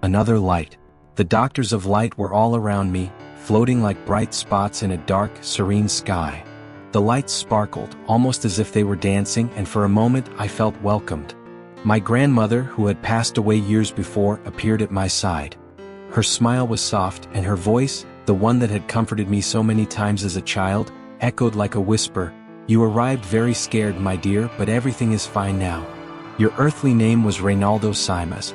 another light. The doctors of light were all around me, floating like bright spots in a dark, serene sky. The lights sparkled, almost as if they were dancing, and for a moment I felt welcomed. My grandmother, who had passed away years before, appeared at my side. Her smile was soft, and her voice, the one that had comforted me so many times as a child, echoed like a whisper. "You arrived very scared, my dear, but everything is fine now. Your earthly name was Reinaldo Simas."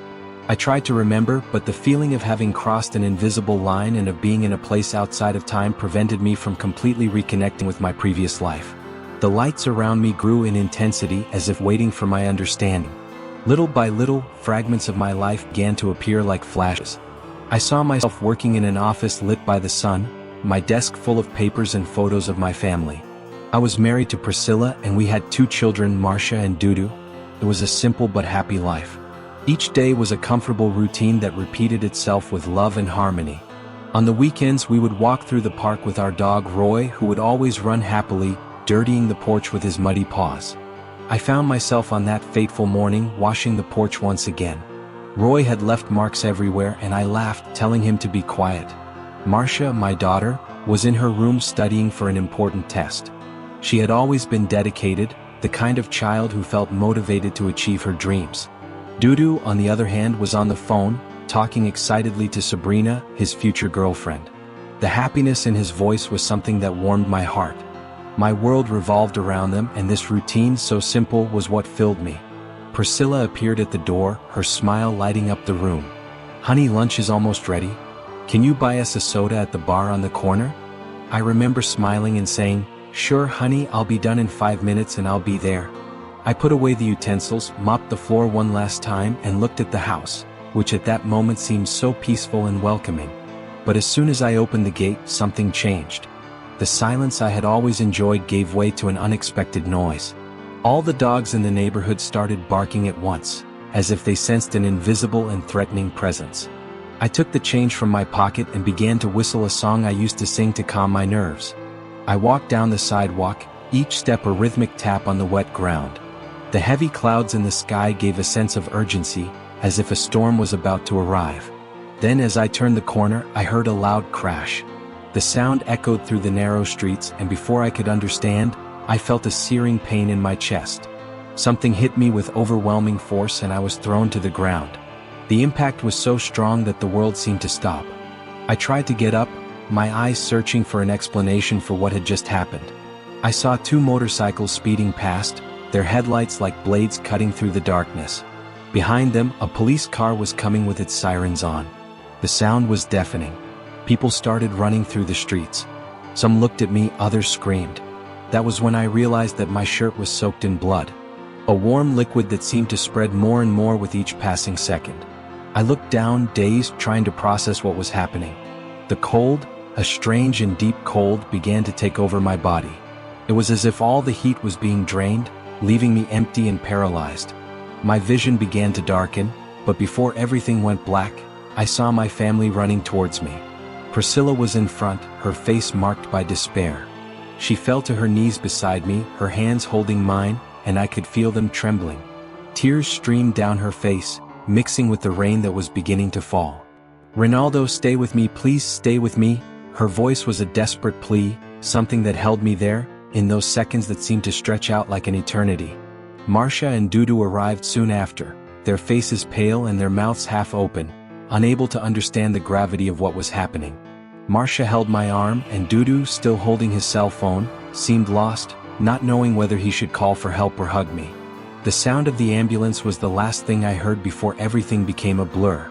I tried to remember, but the feeling of having crossed an invisible line and of being in a place outside of time prevented me from completely reconnecting with my previous life. The lights around me grew in intensity, as if waiting for my understanding. Little by little, fragments of my life began to appear like flashes. I saw myself working in an office lit by the sun, my desk full of papers and photos of my family. I was married to Priscilla, and we had 2 children, Marcia and Dudu. It was a simple but happy life. Each day was a comfortable routine that repeated itself with love and harmony. On the weekends we would walk through the park with our dog Roy, who would always run happily, dirtying the porch with his muddy paws. I found myself on that fateful morning washing the porch once again. Roy had left marks everywhere, and I laughed, telling him to be quiet. Marcia, my daughter, was in her room studying for an important test. She had always been dedicated, the kind of child who felt motivated to achieve her dreams. Dudu, on the other hand, was on the phone, talking excitedly to Sabrina, his future girlfriend. The happiness in his voice was something that warmed my heart. My world revolved around them, and this routine, so simple, was what filled me. Priscilla appeared at the door, her smile lighting up the room. "Honey, lunch is almost ready. Can you buy us a soda at the bar on the corner?" I remember smiling and saying, "Sure, honey, I'll be done in 5 minutes and I'll be there." I put away the utensils, mopped the floor one last time, and looked at the house, which at that moment seemed so peaceful and welcoming. But as soon as I opened the gate, something changed. The silence I had always enjoyed gave way to an unexpected noise. All the dogs in the neighborhood started barking at once, as if they sensed an invisible and threatening presence. I took the change from my pocket and began to whistle a song I used to sing to calm my nerves. I walked down the sidewalk, each step a rhythmic tap on the wet ground. The heavy clouds in the sky gave a sense of urgency, as if a storm was about to arrive. Then as I turned the corner, I heard a loud crash. The sound echoed through the narrow streets, and before I could understand, I felt a searing pain in my chest. Something hit me with overwhelming force, and I was thrown to the ground. The impact was so strong that the world seemed to stop. I tried to get up, my eyes searching for an explanation for what had just happened. I saw 2 motorcycles speeding past, their headlights like blades cutting through the darkness. Behind them, a police car was coming with its sirens on. The sound was deafening. People started running through the streets. Some looked at me, others screamed. That was when I realized that my shirt was soaked in blood. A warm liquid that seemed to spread more and more with each passing second. I looked down, dazed, trying to process what was happening. The cold, a strange and deep cold, began to take over my body. It was as if all the heat was being drained, leaving me empty and paralyzed. My vision began to darken, but before everything went black, I saw my family running towards me. Priscilla was in front, her face marked by despair. She fell to her knees beside me, her hands holding mine, and I could feel them trembling. Tears streamed down her face, mixing with the rain that was beginning to fall. "Reinaldo, stay with me, please stay with me." Her voice was a desperate plea, something that held me there, in those seconds that seemed to stretch out like an eternity. Marcia and Dudu arrived soon after, their faces pale and their mouths half open, unable to understand the gravity of what was happening. Marcia held my arm, and Dudu, still holding his cell phone, seemed lost, not knowing whether he should call for help or hug me. The sound of the ambulance was the last thing I heard before everything became a blur.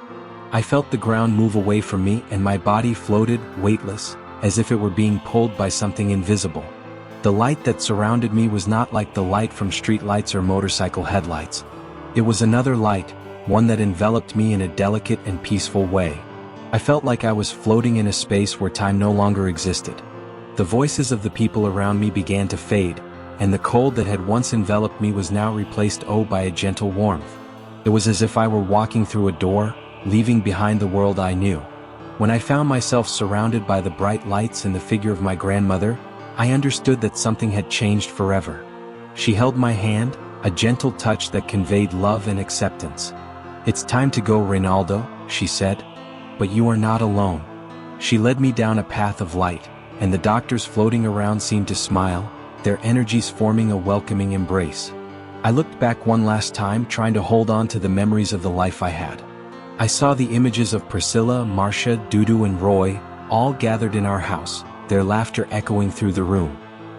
I felt the ground move away from me, and my body floated, weightless, as if it were being pulled by something invisible. The light that surrounded me was not like the light from street lights or motorcycle headlights. It was another light, one that enveloped me in a delicate and peaceful way. I felt like I was floating in a space where time no longer existed. The voices of the people around me began to fade, and the cold that had once enveloped me was now replaced by a gentle warmth. It was as if I were walking through a door, leaving behind the world I knew. When I found myself surrounded by the bright lights and the figure of my grandmother, I understood that something had changed forever. She held my hand, a gentle touch that conveyed love and acceptance. "It's time to go, Reinaldo," she said. But you are not alone. She led me down a path of light, and the doctors floating around seemed to smile, their energies forming a welcoming embrace. I looked back one last time, trying to hold on to the memories of the life I had. I saw the images of Priscilla, Marcia, Dudu and Roy, all gathered in our house, their laughter echoing through the room.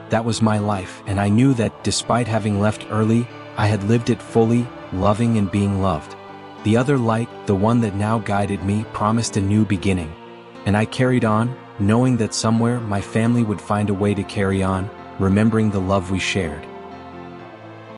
That was my life, and I knew that, despite having left early, I had lived it fully, loving and being loved. The other light, the one that now guided me, promised a new beginning. And I carried on, knowing that somewhere my family would find a way to carry on, remembering the love we shared.